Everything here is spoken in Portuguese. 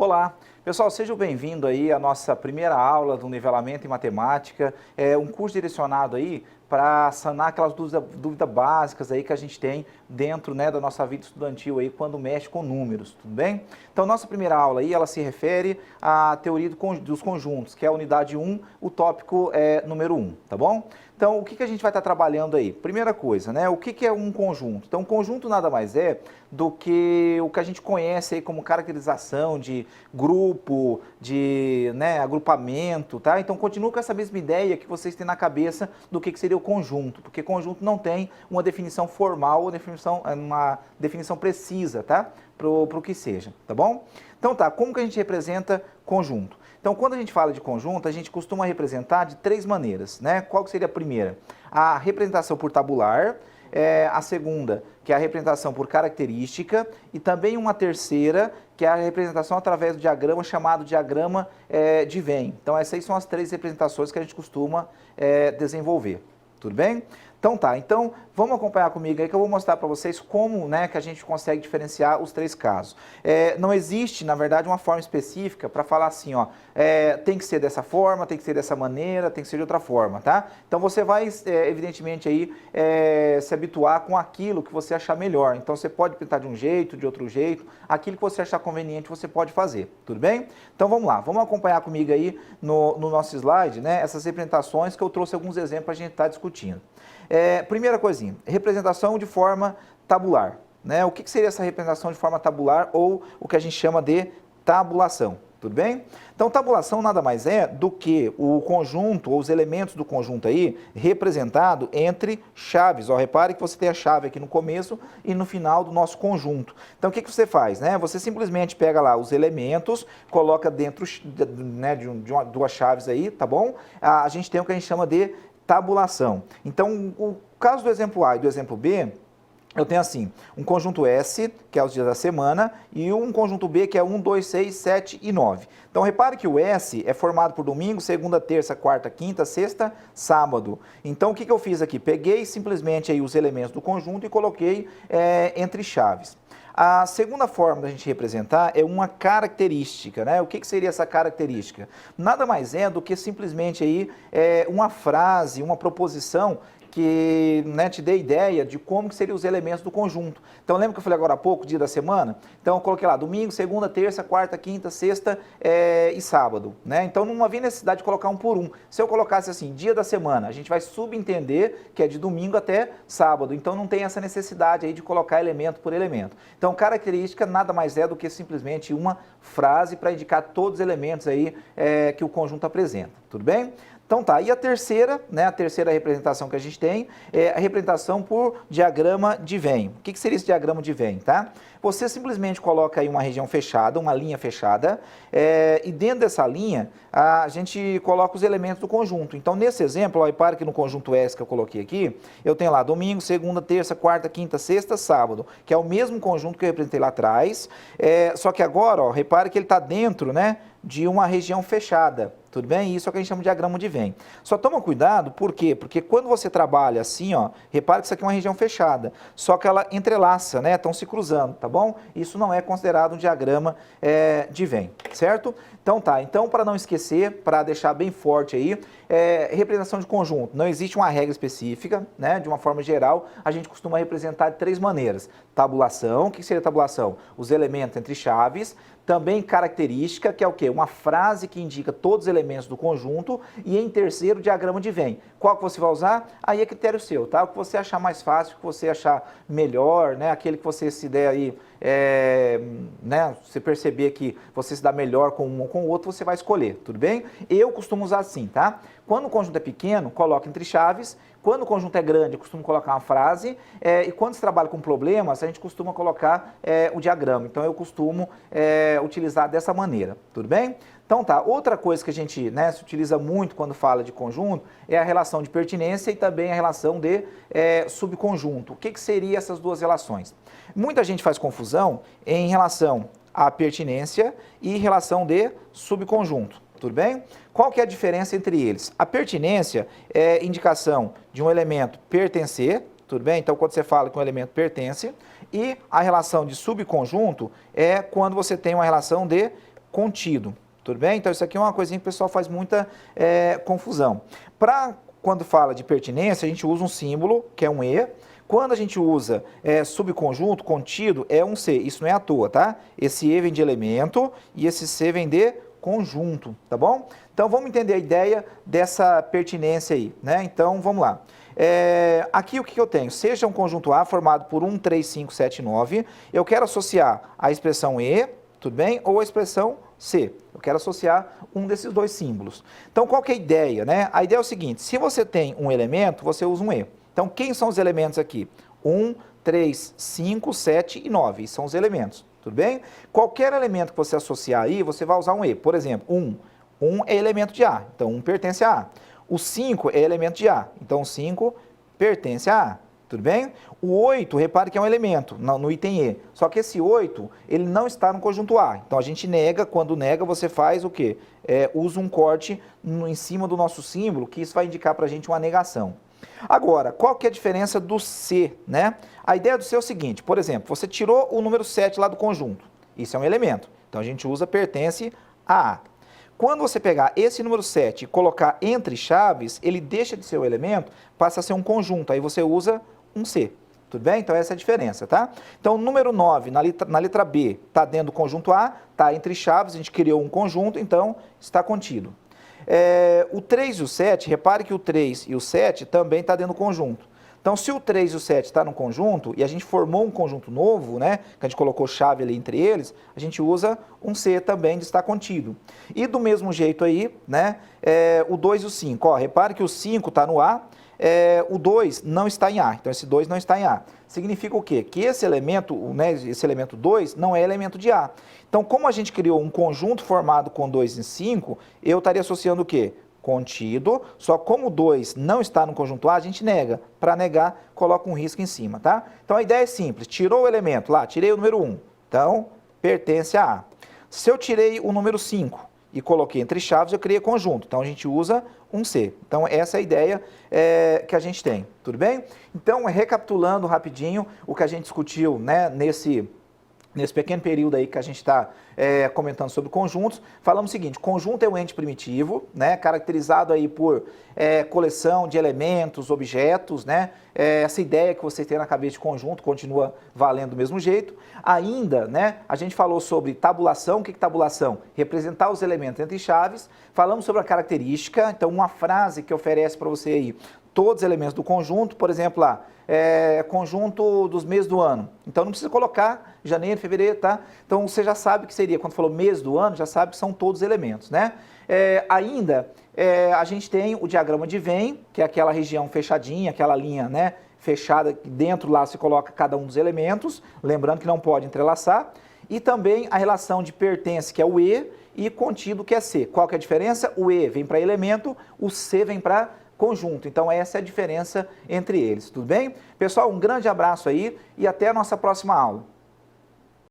Olá, pessoal, seja bem-vindo aí à nossa primeira aula do Nivelamento em Matemática. É um curso direcionado aí para sanar aquelas dúvidas básicas aí que a gente tem dentro, né, da nossa vida estudantil aí quando mexe com números, tudo bem? Então, nossa primeira aula aí, ela se refere à teoria dos conjuntos, que é a unidade 1, o tópico é número 1, tá bom? Então, o que a gente vai estar trabalhando aí? Primeira coisa, né? O que é um conjunto? Então, um conjunto nada mais é do que o que a gente conhece aí como caracterização de grupo, de, né, agrupamento, tá? Então, continua com essa mesma ideia que vocês têm na cabeça do que seria o conjunto, porque conjunto não tem uma definição formal, uma definição precisa, tá? Pro que seja, tá bom? Então tá, como que a gente representa conjunto? Então, quando a gente fala de conjunto, a gente costuma representar de três maneiras, né? Qual que seria a primeira? A representação por tabular, a segunda, que é a representação por característica, e também uma terceira, que é a representação através do diagrama chamado diagrama de Venn. Então, essas aí são as três representações que a gente costuma desenvolver. Tudo bem? Então tá, então vamos acompanhar comigo aí que eu vou mostrar para vocês como, né, que a gente consegue diferenciar os três casos. Não existe, na verdade, uma forma específica para falar assim, ó, tem que ser dessa forma, tem que ser dessa maneira, tem que ser de outra forma, tá? Então você vai, evidentemente, aí se habituar com aquilo que você achar melhor. Então você pode pintar de um jeito, de outro jeito, aquilo que você achar conveniente você pode fazer, tudo bem? Então vamos lá, vamos acompanhar comigo aí no nosso slide, né, essas representações que eu trouxe alguns exemplos para a gente estar discutindo. Primeira coisinha, representação de forma tabular, né? O que seria essa representação de forma tabular ou o que a gente chama de tabulação, tudo bem? Então, tabulação nada mais é do que o conjunto ou os elementos do conjunto aí representado entre chaves. Ó, repare que você tem a chave aqui no começo e no final do nosso conjunto. Então, o que você faz, né? Você simplesmente pega lá os elementos, coloca dentro, né, de duas chaves aí, tá bom? A gente tem o que a gente chama de tabulação. Então, o caso do exemplo A e do exemplo B, eu tenho assim, um conjunto S, que é os dias da semana, e um conjunto B, que é 1, 2, 6, 7 e 9. Então, repare que o S é formado por domingo, segunda, terça, quarta, quinta, sexta, sábado. Então, o que eu fiz aqui? Peguei simplesmente aí os elementos do conjunto e coloquei entre chaves. A segunda forma da gente representar é uma característica, né? O que seria essa característica? Nada mais é do que simplesmente aí uma frase, uma proposição que, né, te dê ideia de como que seriam os elementos do conjunto. Então, lembra que eu falei agora há pouco, dia da semana? Então, eu coloquei lá domingo, segunda, terça, quarta, quinta, sexta e sábado, né? Então, não havia necessidade de colocar um por um. Se eu colocasse assim, dia da semana, a gente vai subentender que é de domingo até sábado. Então, não tem essa necessidade aí de colocar elemento por elemento. Então, característica nada mais é do que simplesmente uma frase para indicar todos os elementos aí que o conjunto apresenta. Tudo bem? Então tá, e a terceira, né, a terceira representação que a gente tem é a representação por diagrama de Venn. O que seria esse diagrama de Venn, tá? Você simplesmente coloca aí uma região fechada, uma linha fechada, e dentro dessa linha a gente coloca os elementos do conjunto. Então nesse exemplo, ó, repare que no conjunto S que eu coloquei aqui, eu tenho lá domingo, segunda, terça, quarta, quinta, sexta, sábado, que é o mesmo conjunto que eu representei lá atrás, só que agora, ó, repare que ele está dentro, né, de uma região fechada. Tudo bem? Isso é o que a gente chama de diagrama de Venn. Só toma cuidado, por quê? Porque quando você trabalha assim, ó, repare que isso aqui é uma região fechada, só que ela entrelaça, né? Estão se cruzando, tá bom? Isso não é considerado um diagrama de Venn, certo? Então tá, então para não esquecer, para deixar bem forte aí, representação de conjunto. Não existe uma regra específica, né? De uma forma geral, a gente costuma representar de três maneiras. Tabulação, o que seria tabulação? Os elementos entre chaves. Também característica, que é o quê? Uma frase que indica todos os elementos do conjunto. E em terceiro, diagrama de Venn. Qual que você vai usar? Aí é critério seu, tá? O que você achar mais fácil, o que você achar melhor, né? Aquele que você se der aí, né? Você perceber que você se dá melhor com um ou com o outro, você vai escolher, tudo bem? Eu costumo usar assim, tá? Quando o conjunto é pequeno, coloca entre chaves. Quando o conjunto é grande, eu costumo colocar uma frase. E quando se trabalha com problemas, a gente costuma colocar o diagrama. Então, eu costumo utilizar dessa maneira, tudo bem? Então tá, outra coisa que a gente, né, se utiliza muito quando fala de conjunto é a relação de pertinência e também a relação de subconjunto. O que seria essas duas relações? Muita gente faz confusão em relação à pertinência e relação de subconjunto. Tudo bem? Qual que é a diferença entre eles? A pertinência é indicação de um elemento pertencer, tudo bem? Então, quando você fala que um elemento pertence, e a relação de subconjunto é quando você tem uma relação de contido. Tudo bem? Então, isso aqui é uma coisinha que o pessoal faz muita confusão. Quando fala de pertinência, a gente usa um símbolo, que é um E. Quando a gente usa subconjunto, contido, é um C. Isso não é à toa, tá? Esse E vem de elemento e esse C vem de conjunto, tá bom? Então, vamos entender a ideia dessa pertinência aí, né? Então, vamos lá. Aqui o que eu tenho? Seja um conjunto A formado por 1, 3, 5, 7, 9. Eu quero associar a expressão E, tudo bem? Ou a expressão C. Eu quero associar um desses dois símbolos. Então, qual que é a ideia, né? A ideia é o seguinte, se você tem um elemento, você usa um E. Então, quem são os elementos aqui? 1, 3, 5, 7 e 9. São os elementos, tudo bem? Qualquer elemento que você associar aí, você vai usar um E. Por exemplo, 1. 1 é elemento de A, então 1 pertence a A. O 5 é elemento de A, então 5 pertence a A. Tudo bem? O 8, repare que é um elemento no item E. Só que esse 8, ele não está no conjunto A. Então, a gente nega. Quando nega, você faz o quê? Usa um corte em cima do nosso símbolo, que isso vai indicar para a gente uma negação. Agora, qual que é a diferença do C, né? A ideia do C é o seguinte, por exemplo, você tirou o número 7 lá do conjunto. Isso é um elemento. Então, a gente usa pertence a A. Quando você pegar esse número 7 e colocar entre chaves, ele deixa de ser um elemento, passa a ser um conjunto. Aí você usa um C. Tudo bem? Então, essa é a diferença, tá? Então, o número 9, na letra B, está dentro do conjunto A, está entre chaves, a gente criou um conjunto, então está contido. O 3 e o 7, repare que o 3 e o 7 também está dentro do conjunto. Então, se o 3 e o 7 está no conjunto, e a gente formou um conjunto novo, né, que a gente colocou chave ali entre eles, a gente usa um C também de estar contido. E do mesmo jeito aí, né, o 2 e o 5. Ó, repare que o 5 está no A, o 2 não está em A, então esse 2 não está em A. Significa o quê? Que esse elemento, né, esse elemento 2 não é elemento de A. Então, como a gente criou um conjunto formado com 2 e 5, eu estaria associando o quê? Contido, só como o 2 não está no conjunto A, a gente nega. Para negar, coloca um risco em cima, tá? Então, a ideia é simples. Tirou o elemento lá, tirei o número 1. Então, pertence a A. Se eu tirei o número 5 e coloquei entre chaves, eu criei conjunto. Então, a gente usa um C. Então, essa é a ideia que a gente tem. Tudo bem? Então, recapitulando rapidinho o que a gente discutiu, né, nesse pequeno período aí que a gente está comentando sobre conjuntos, falamos o seguinte: conjunto é um ente primitivo, né, caracterizado aí por coleção de elementos, objetos, né, essa ideia que você tem na cabeça de conjunto continua valendo do mesmo jeito. Ainda, né, a gente falou sobre tabulação. O que é tabulação? Representar os elementos entre chaves. Falamos sobre a característica, então uma frase que oferece para você aí todos os elementos do conjunto, por exemplo, lá, conjunto dos meses do ano. Então, não precisa colocar janeiro, fevereiro, tá? Então, você já sabe que seria, quando falou mês do ano, já sabe que são todos os elementos, né? A gente tem o diagrama de Venn, que é aquela região fechadinha, aquela linha, né, fechada, dentro lá se coloca cada um dos elementos, lembrando que não pode entrelaçar. E também a relação de pertence, que é o E, e contido, que é C. Qual que é a diferença? O E vem para elemento, o C vem para conjunto. Então, essa é a diferença entre eles, tudo bem? Pessoal, um grande abraço aí e até a nossa próxima aula.